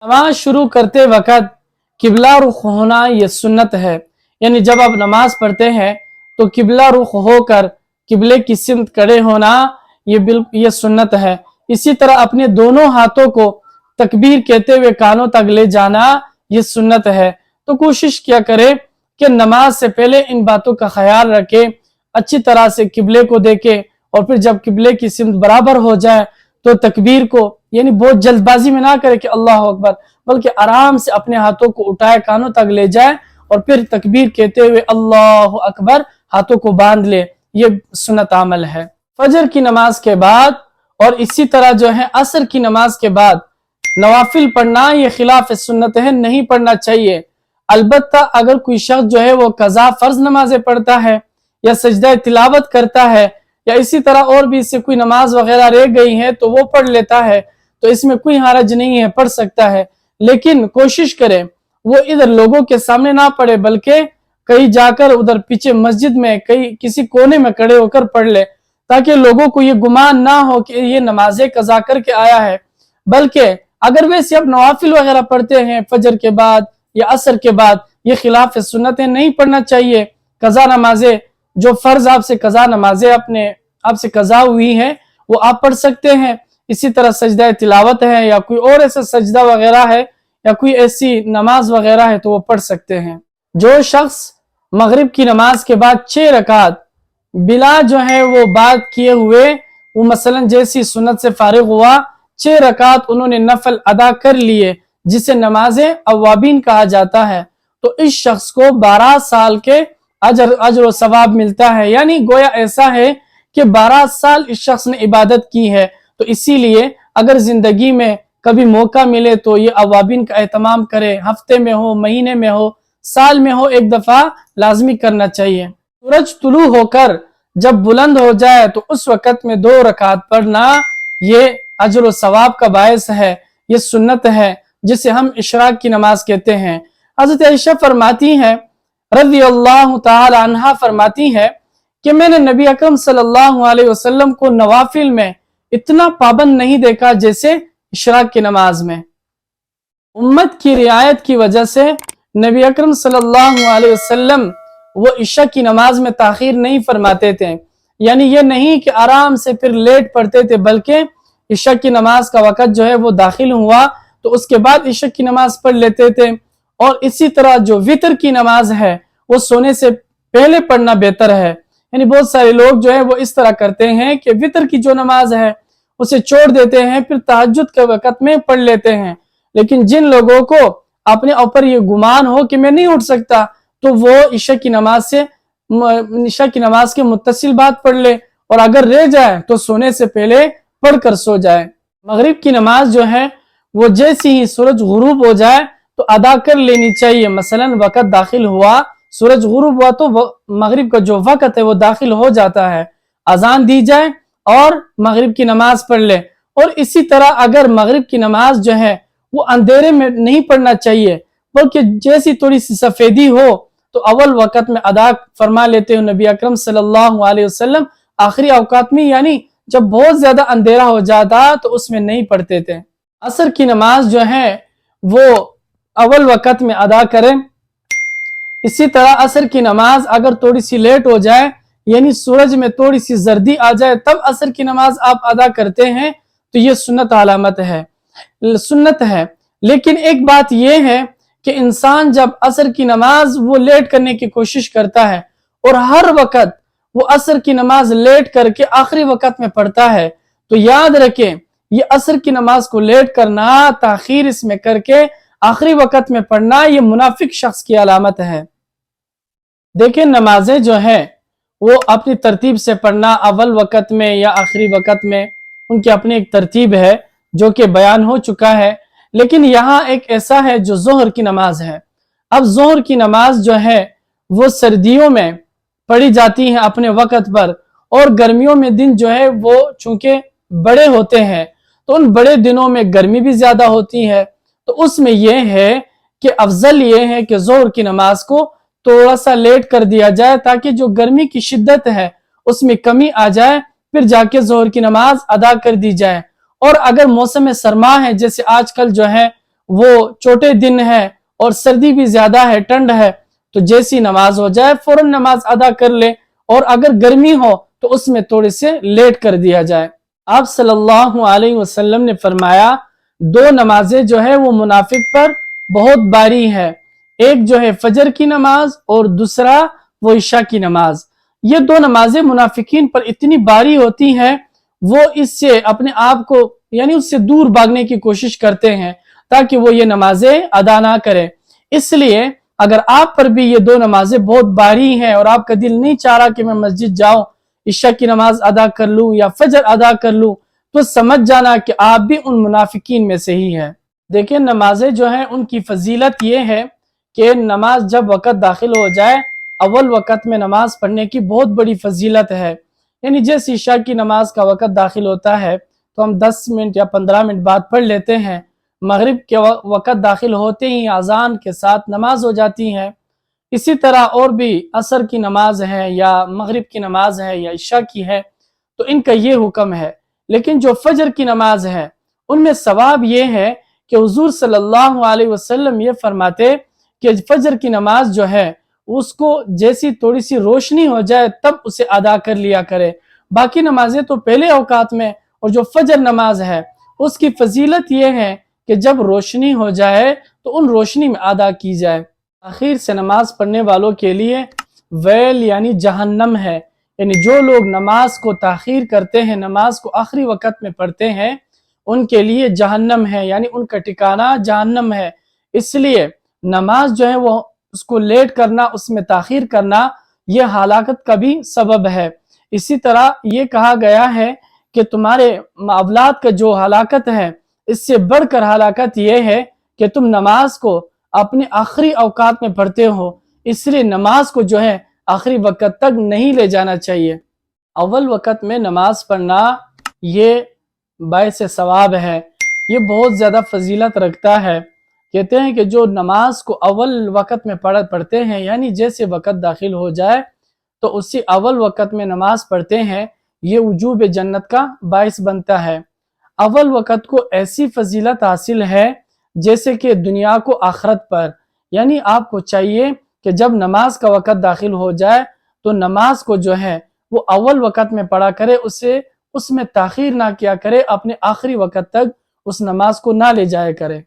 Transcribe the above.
नमाज शुरू करते वक्त किबला रुख होना ये सुन्नत है। यानी जब आप नमाज पढ़ते हैं तो किबला रुख होकर किबले की सिमत खड़े होना ये सुन्नत है। इसी तरह अपने दोनों हाथों को तकबीर कहते हुए कानों तक ले जाना ये सुन्नत है। तो कोशिश किया करें कि नमाज से पहले इन बातों का ख्याल रखें, अच्छी तरह से किबले को देखें और फिर जब किबले की सिमत बराबर हो जाए तो तकबीर को यानी बहुत जल्दबाजी में ना करे कि अल्लाह अकबर, बल्कि आराम से अपने हाथों को उठाए कानों तक ले जाए और फिर तकबीर कहते हुए अल्लाह अकबर हाथों को बांध ले। ये सुन्नत अमल है। फजर की नमाज के बाद और इसी तरह जो है असर की नमाज के बाद नवाफिल पढ़ना ये खिलाफ सुन्नत है, नहीं पढ़ना चाहिए। अलबत्ता अगर कोई शख्स जो है वो कज़ा फर्ज नमाजें पढ़ता है या सजदा तिलावत करता है या इसी तरह और भी इससे कोई नमाज वगैरह रह गई है तो वो पढ़ लेता है, तो इसमें कोई हरज नहीं है, पढ़ सकता है। लेकिन कोशिश करें वो इधर लोगों के सामने ना पढ़े, बल्कि कहीं जाकर उधर पीछे मस्जिद में कहीं किसी कोने में खड़े होकर पढ़ ले, ताकि लोगों को ये गुमान ना हो कि ये नमाजें कज़ा करके आया है। बल्कि अगर वैसे आप नवाफिल वगैरह पढ़ते हैं फजर के बाद या असर के बाद, ये खिलाफ सुन्नत है, नहीं पढ़ना चाहिए। कज़ा नमाजें जो फर्ज आपसे कज़ा नमाजें अपने आपसे कज़ा हुई है वो आप पढ़ सकते हैं। इसी तरह सजदा तिलावत है या कोई और ऐसा सजदा वगैरह है या कोई ऐसी नमाज वगैरह है तो वो पढ़ सकते हैं। जो शख्स मगरिब की नमाज के बाद 6 रकात बिला जो है वो बात किए हुए वो मसलन जैसी सुन्नत से फारिग हुआ, 6 रकात उन्होंने नफल अदा कर लिए जिसे नमाज़े अवाबीन कहा जाता है, तो इस शख्स को 12 साल के अजर व सवाब मिलता है। यानी गोया ऐसा है कि 12 साल इस शख्स ने इबादत की है। तो इसीलिए अगर जिंदगी में कभी मौका मिले तो ये अवाबीन का एहतमाम करे, हफ्ते में हो, महीने में हो, साल में हो, एक दफा लाजमी करना चाहिए। सूरज तुलू होकर जब बुलंद हो जाए तो उस वक़्त में 2 रकात पढ़ना ये अजर व सवाब का बायस है, ये सुन्नत है जिसे हम इशराक की नमाज कहते हैं। हज़रत आयशा फरमाती हैं रज़ी अल्लाह तआला अन्हा फरमाती है कि मैंने नबी अकरम सल्लल्लाहु अलैहि वसल्लम को नवाफिल में इतना पाबंद नहीं देखा जैसे इशराक की नमाज में। उम्मत की रियायत की वजह से नबी अकरम सल्लल्लाहु अलैहि वसल्लम वो इशा की नमाज में ताखीर नहीं फरमाते थे। यानी ये नहीं कि आराम से फिर लेट पढ़ते थे, बल्कि इशा की नमाज का वक़्त जो है वो दाखिल हुआ तो उसके बाद इशा की नमाज पढ़ लेते थे। और इसी तरह जो वितर की नमाज है वो सोने से पहले पढ़ना बेहतर है। यानी बहुत सारे लोग जो है वो इस तरह करते हैं कि वितर की जो नमाज है उसे छोड़ देते हैं, फिर तहज्जुद के वक़्त में पढ़ लेते हैं। लेकिन जिन लोगों को अपने ऊपर ये गुमान हो कि मैं नहीं उठ सकता, तो वो इशा की नमाज के मुत्तसिल बाद पढ़ ले, और अगर रह जाए तो सोने से पहले पढ़कर सो जाए। मगरिब की नमाज जो है वो जैसे ही सूरज गुरूब हो जाए तो अदा कर लेनी चाहिए। मसलन वक़्त दाखिल हुआ, सूरज गुरूब हुआ तो मगरिब का जो वक़्त है वो दाखिल हो जाता है, अजान दी जाए और मगरिब की नमाज पढ़ ले। और इसी तरह अगर मगरिब की नमाज जो है वो अंधेरे में नहीं पढ़ना चाहिए, बल्कि जैसी थोड़ी सी सफेदी हो तो अव्वल वक़्त में अदा फरमा लेते हो नबी अकरम सल्लल्लाहु अलैहि वसल्लम। आखिरी औकात में यानी जब बहुत ज्यादा अंधेरा हो जाता तो उसमें नहीं पढ़ते थे। असर की नमाज जो है वो अव्वल वक़्त में अदा करें। इसी तरह असर की नमाज अगर थोड़ी सी लेट हो जाए, यानी सूरज में थोड़ी सी जर्दी आ जाए, तब असर की नमाज आप अदा करते हैं तो ये सुन्नत है। लेकिन एक बात यह है कि इंसान जब असर की नमाज वो लेट करने की कोशिश करता है और हर वक़्त वो असर की नमाज लेट करके आखिरी वक़्त में पढ़ता है, तो याद रखें ये असर की नमाज को लेट करना, ताखीर इसमें करके आखिरी वक़्त में पढ़ना, ये मुनाफिक शख्स की अलामत है। देखें नमाजें जो है वो अपनी तरतीब से पढ़ना, अव्वल वक़्त में या आखिरी वक़्त में, उनकी अपनी एक तरतीब है जो कि बयान हो चुका है। लेकिन यहाँ एक ऐसा है जो ज़ोहर की नमाज है। अब ज़ोहर की नमाज जो है वो सर्दियों में पढ़ी जाती है अपने वक़्त पर, और गर्मियों में दिन जो है वो चूंकि बड़े होते हैं तो उन बड़े दिनों में गर्मी भी ज्यादा होती है, तो उसमें यह है कि अफजल ये है कि ज़ोहर की नमाज को थोड़ा सा लेट कर दिया जाए ताकि जो गर्मी की शिद्दत है उसमें कमी आ जाए, फिर जाके ज़ोहर की नमाज अदा कर दी जाए। और अगर मौसम सरमा है जैसे आजकल जो है وہ छोटे दिन है और सर्दी भी ज्यादा है, ठंड है, तो जैसी नमाज हो जाए फौरन नमाज अदा कर ले, और अगर गर्मी हो तो उसमें थोड़े से लेट कर दिया जाए। आप सल्लल्लाहु अलैहि वसल्लम ने फरमाया दो नमाजें जो है वो मुनाफिक पर बहुत भारी है, एक जो है फजर की नमाज और दूसरा वो इशा की नमाज। ये दो नमाजें मुनाफिकीन पर इतनी भारी होती हैं, वो इससे अपने आप को यानी उससे दूर भागने की कोशिश करते हैं ताकि वो ये नमाजें अदा ना करें। इसलिए अगर आप पर भी ये दो नमाजें बहुत भारी हैं और आपका दिल नहीं चाह रहा कि मैं मस्जिद जाऊं, इशा की नमाज अदा कर लूं या फजर अदा कर लूं, तो समझ जाना कि आप भी उन मुनाफिकीन में से ही हैं। देखिए नमाजें जो हैं उनकी फजीलत ये है कि नमाज जब वक़्त दाखिल हो जाए, अव्वल वक़्त में नमाज पढ़ने की बहुत बड़ी फजीलत है। यानी जैसे इशा की नमाज का वक़्त दाखिल होता है तो हम 10 मिनट या 15 मिनट बाद पढ़ लेते हैं, मगरिब के वक़्त दाखिल होते ही अजान के साथ नमाज हो जाती है। इसी तरह और भी असर की नमाज है या मगरिब की नमाज है या इशा की है, तो इनका ये हुक्म है। लेकिन जो फजर की नमाज है उनमें सवाब ये है कि हुजूर सल्लल्लाहु अलैहि वसल्लम ये फरमाते कि फजर की नमाज जो है उसको जैसी थोड़ी सी रोशनी हो जाए तब उसे अदा कर लिया करे, बाकी नमाजें तो पहले औकात में, और जो फजर नमाज है उसकी फजीलत ये है कि जब रोशनी हो जाए तो उन रोशनी में अदा की जाए। आखिर से नमाज पढ़ने वालों के लिए वैल यानी जहन्नम है, यानी जो लोग नमाज को ताखीर करते हैं, नमाज को आखिरी वक़्त में पढ़ते हैं, उनके लिए जहन्नम है, यानी उनका ठिकाना जहन्नम है। इसलिए नमाज जो है वो उसको लेट करना, उसमें ताखीर करना, ये हलाकत का भी सबब है। इसी तरह ये कहा गया है कि तुम्हारे औलाद का जो हलाकत है इससे बढ़कर हलाकत ये है कि तुम नमाज को अपने आखिरी औकात में पढ़ते हो, इसलिए नमाज को जो है आखिरी वक़्त तक नहीं ले जाना चाहिए। अव्वल वक़्त में नमाज पढ़ना ये बाइस सवाब है, ये बहुत ज़्यादा फजीलत रखता है। कहते हैं कि जो नमाज को अव्वल वक़्त में पढ़ते हैं, यानी जैसे वक़्त दाखिल हो जाए तो उसी अव्वल वक़्त में नमाज पढ़ते हैं, ये वजूब जन्नत का बाइस बनता है। अव्वल वक़्त को ऐसी फजीलत हासिल है जैसे कि दुनिया को आखरत पर, यानी आपको चाहिए कि जब नमाज का वक़्त दाखिल हो जाए तो नमाज को जो है वो अव्वल वक़्त में पढ़ा करे, उसे उसमें ताखीर ना किया करे, अपने आखिरी वक़्त तक उस नमाज को ना ले जाया करे।